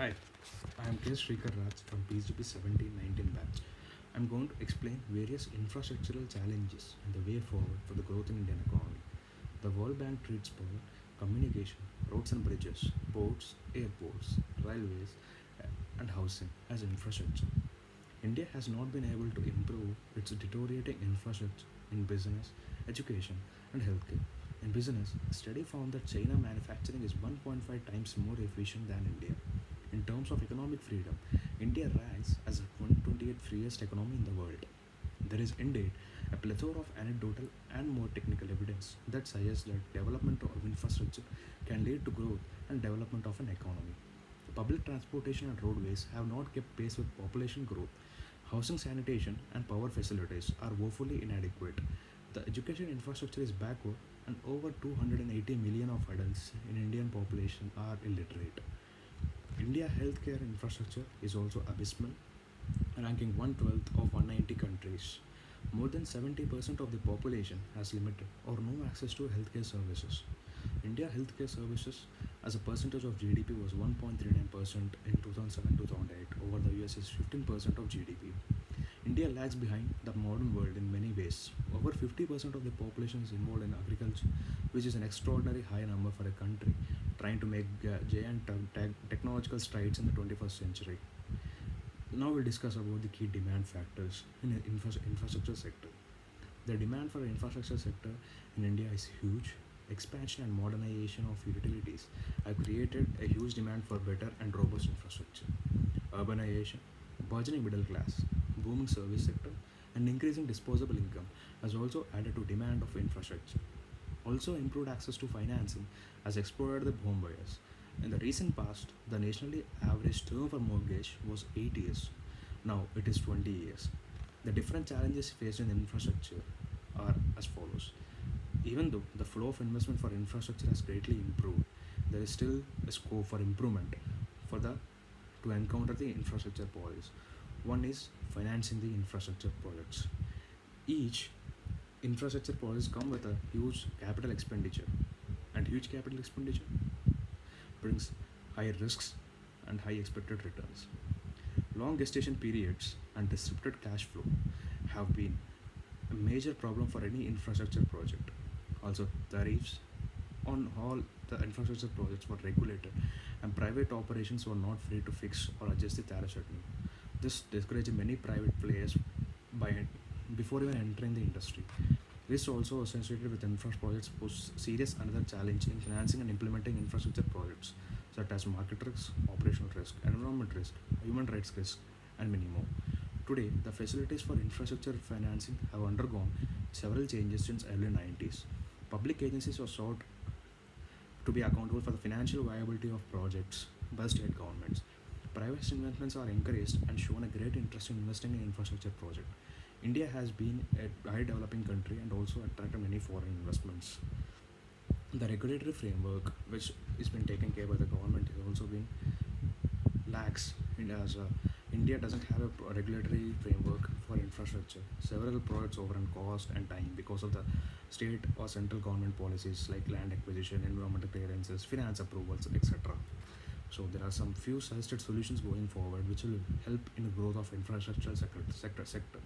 Hi, I am Sreekar from PGP 1719 batch. I am going to explain various infrastructural challenges and the way forward for the growth in Indian economy. The World Bank treats power, communication, roads and bridges, ports, airports, railways, and housing as infrastructure. India has not been able to improve its deteriorating infrastructure in business, education, and healthcare. In business, a study found that China manufacturing is 1.5 times more efficient than India. In terms of economic freedom, India ranks as the 128th freest economy in the world. There is indeed a plethora of anecdotal and more technical evidence that suggests that development of infrastructure can lead to growth and development of an economy. Public transportation and roadways have not kept pace with population growth. Housing, sanitation, and power facilities are woefully inadequate. The education infrastructure is backward, and over 280 million of adults in Indian population are illiterate. India healthcare infrastructure is also abysmal, ranking 1/12 of 190 countries. More than 70% of the population has limited or no access to healthcare services. India healthcare services as a percentage of GDP was 1.39% in 2007-2008 over the US's 15% of GDP. India lags behind the modern world in many ways. Over 50% of the population is involved in agriculture, which is an extraordinary high number for a country trying to make giant technological strides in the 21st century. Now we'll discuss about the key demand factors in the infrastructure sector. The demand for the infrastructure sector in India is huge. Expansion and modernization of utilities have created a huge demand for better and robust infrastructure. Urbanization, burgeoning middle class, booming service sector, and increasing disposable income has also added to demand of infrastructure. Also, improved access to financing has explored the home buyers. In the recent past, the nationally average term for mortgage was 8 years. Now it is 20 years. The different challenges faced in infrastructure are as follows. Even though the flow of investment for infrastructure has greatly improved, there is still a scope for improvement for the to encounter the infrastructure problems. One is financing the infrastructure projects. Each infrastructure projects come with a huge capital expenditure, and huge capital expenditure brings high risks and high expected returns. Long gestation periods and disrupted cash flow have been a major problem for any infrastructure project. Also, tariffs on all the infrastructure projects were regulated, and private operations were not free to fix or adjust the tariff schedule. This discouraged many private players by before even entering the industry. Risks also associated with infrastructure projects pose serious another challenge in financing and implementing infrastructure projects, such as market risk, operational risk, environment risk, human rights risk, and many more. Today, the facilities for infrastructure financing have undergone several changes since early 90s. Public agencies are sought to be accountable for the financial viability of projects by state governments. Private investments are encouraged and shown a great interest in investing in infrastructure projects. India has been a high developing country and also attracted many foreign investments. The regulatory framework, which has been taken care by the government, has also been lax. India doesn't have a regulatory framework for infrastructure. Several projects overrun cost and time because of the state or central government policies like land acquisition, environmental clearances, finance approvals, etc. So there are some few suggested solutions going forward which will help in the growth of infrastructure sector.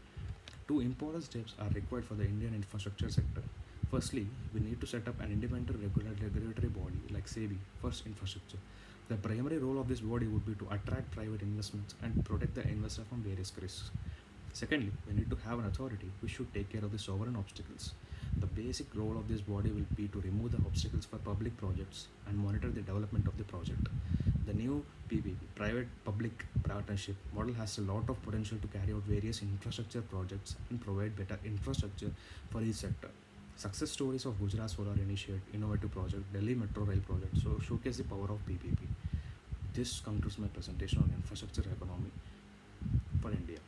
Two important steps are required for the Indian infrastructure sector. Firstly, we need to set up an independent regulatory body like SEBI for infrastructure. The primary role of this body would be to attract private investments and protect the investor from various risks. Secondly, we need to have an authority which should take care of the sovereign obstacles. The basic role of this body will be to remove the obstacles for public projects and monitor the development of the project. The new PPP, private public partnership model, has a lot of potential to carry out various infrastructure projects and provide better infrastructure for each sector. Success stories of Gujarat Solar Initiative, innovative project, Delhi Metro Rail project so showcase the power of PPP. This concludes my presentation on infrastructure economy for India.